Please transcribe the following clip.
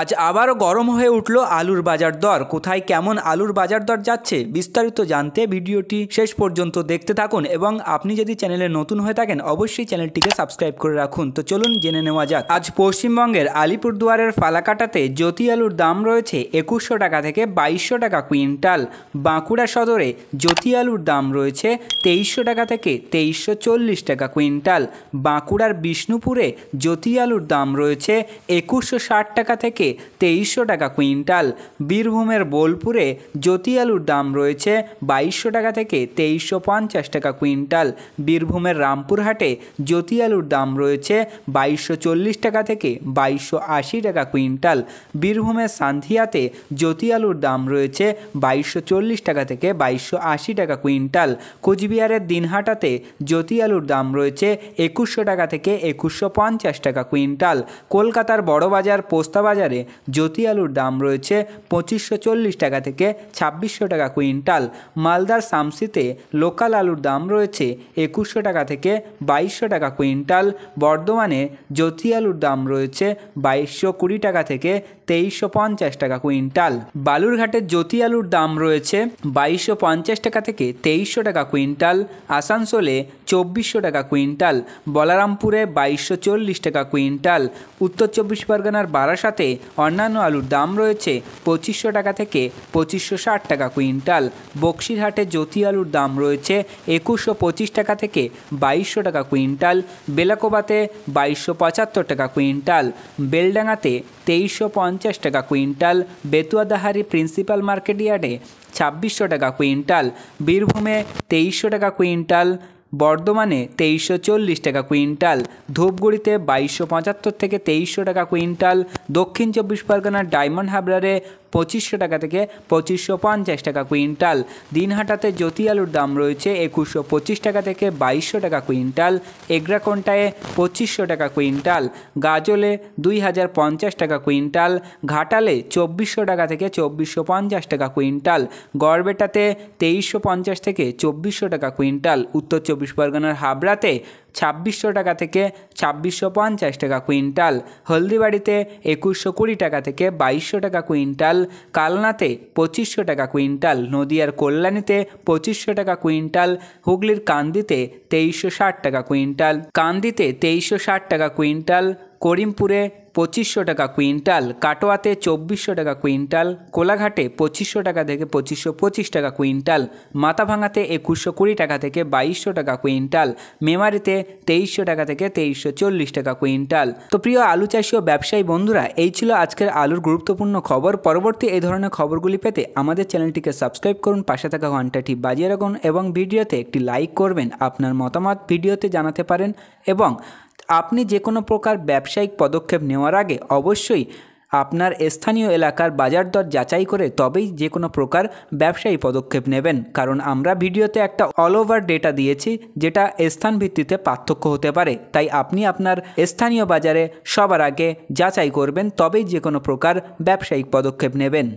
আজ আবারও গরম হয়ে উঠল আলুর বাজার দর। কোথায় কেমন আলুর বাজার দর যাচ্ছে বিস্তারিত জানতে ভিডিওটি শেষ পর্যন্ত দেখতে থাকুন এবং আপনি যদি চ্যানেলে নতুন হয়ে থাকেন অবশ্যই চ্যানেলটিকে সাবস্ক্রাইব করে রাখুন। তো চলুন জেনে নেওয়া যাক। আজ পশ্চিমবঙ্গের আলিপুরদুয়ারের ফালাকাটাতে জ্যোতি আলুর দাম রয়েছে 2100 টাকা থেকে 2200 টাকা কুইন্টাল। বাঁকুড়া সদরে জ্যোতি আলুর দাম রয়েছে 2300 টাকা থেকে 2340 টাকা কুইন্টাল। বাঁকুড়ার বিষ্ণুপুরে জ্যোতি আলুর দাম রয়েছে 2160 টাকা থেকে 2300 টাকা কুইন্টাল। বীরভূমের বোলপুরে জ্যোতি আলুর দাম রয়েছে 2200 টাকা থেকে 2350 টাকা কুইন্টাল। বীরভূমের রামপুরহাটে জ্যোতি আলুর দাম রয়েছে 2240 টাকা থেকে 2280 টাকা কুইন্টাল। বীরভূমের সান্ধিয়াতে জ্যোতি আলুর দাম রয়েছে 2240 টাকা থেকে 2280 টাকা কুইন্টাল। কোচবিহারের দিনহাটাতে জ্যোতি আলুর দাম রয়েছে 2100 টাকা থেকে 2150 টাকা কুইন্টাল। কলকাতার বড়বাজার পোস্তা বাজারে জ্যোতি আলুর দাম রয়েছে 2540 টাকা থেকে 2600 টাকা কুইন্টাল। মালদার শামসিতে লোকাল আলুর দাম রয়েছে 2100 টাকা থেকে 2200 টাকা কুইন্টাল। বর্ধমানে জ্যোতি আলুর দাম রয়েছে 2220 টাকা থেকে 2350 টাকা কুইন্টাল। বালুরঘাটের জ্যোতি আলুর দাম রয়েছে 2250 টাকা থেকে 2300 টাকা কুইন্টাল। আসানসোলে 2400 টাকা কুইন্টাল। বলারামপুরে 2240 টাকা কুইন্টাল। উত্তর 24 পরগনার বারাসাতে অন্যান্য আলুর দাম রয়েছে 2500 টাকা থেকে 2560 টাকা কুইন্টাল। বক্সিরহাটে জ্যোতি আলুর দাম রয়েছে 2125 টাকা থেকে 2200 টাকা কুইন্টাল। বেলাকোবাতে 2275 টাকা কুইন্টাল। বেলডাঙাতে 2350 টাকা কুইন্টাল। বেতুয়াদাহারি প্রিন্সিপাল মার্কেট ইয়ার্ডে 2600 টাকা কুইন্টাল। বীরভূমে 2300 টাকা কুইন্টাল। বর্ধমানে 2340 টাকা কুইন্টাল। ধূপগুড়িতে 2275 থেকে 2300 টাকা কুইন্টাল। দক্ষিণ 24 পরগনার ডায়মন্ড হাবড়ারে 2500 টাকা থেকে 2550 টাকা কুইন্টাল। দিনহাটাতে জ্যোতি আলুর দাম রয়েছে 2125 টাকা থেকে 2200 টাকা কুইন্টাল। এগরাকোন্টায় 2500 টাকা কুইন্টাল। গাজলে 2050 টাকা কুইন্টাল। ঘাটালে 2400 টাকা থেকে 2450 টাকা কুইন্টাল। গড়বেটাতে 2350 থেকে 2400 টাকা কুইন্টাল। উত্তর 24 পরগনার হাবড়াতে 2600 টাকা থেকে 2650 টাকা কুইন্টাল। হলদিবাড়িতে 2120 টাকা থেকে 2200 টাকা কুইন্টাল। কালনাতে 2500 টাকা কুইন্টাল। নদিয়ার কল্যাণীতে 2500 টাকা কুইন্টাল। হুগলির কান্দিতে 2360 টাকা কুইন্টাল। কান্দিতে 2360 টাকা কুইন্টাল। করিমপুরে 2500 টাকা কুইন্টাল। কাটোয়াতে 2400 টাকা কুইন্টাল। কোলাঘাটে 2500 টাকা থেকে 2525 টাকা কুইন্টাল। মাথাভাঙাতে 2120 টাকা থেকে 2200 টাকা কুইন্টাল। মেমারিতে 2300 টাকা থেকে 2340 টাকা কুইন্টাল। তো প্রিয় আলু চাষি ও ব্যবসায়ী বন্ধুরা, এই ছিল আজকের আলুর গুরুত্বপূর্ণ খবর। পরবর্তী এই ধরনের খবরগুলি পেতে আমাদের চ্যানেলটিকে সাবস্ক্রাইব করুন, পাশে থাকা ঘন্টাটি বাজিয়ে রাখুন এবং ভিডিওতে একটি লাইক করবেন। আপনার মতামত ভিডিওতে জানাতে পারেন এবং আপনি যে কোনো প্রকার ব্যবসায়িক পদক্ষেপ নেওয়ার আগে অবশ্যই আপনার স্থানীয় এলাকার বাজার দর যাচাই করে তবেই যে কোনো প্রকার ব্যবসায়ী পদক্ষেপ নেবেন। কারণ আমরা ভিডিওতে একটা অল ওভার ডেটা দিয়েছি যেটা স্থান ভিত্তিতে পার্থক্য হতে পারে, তাই আপনি আপনার স্থানীয় বাজারে সবার আগে যাচাই করবেন তবেই যে কোনো প্রকার ব্যবসায়িক পদক্ষেপ নেবেন।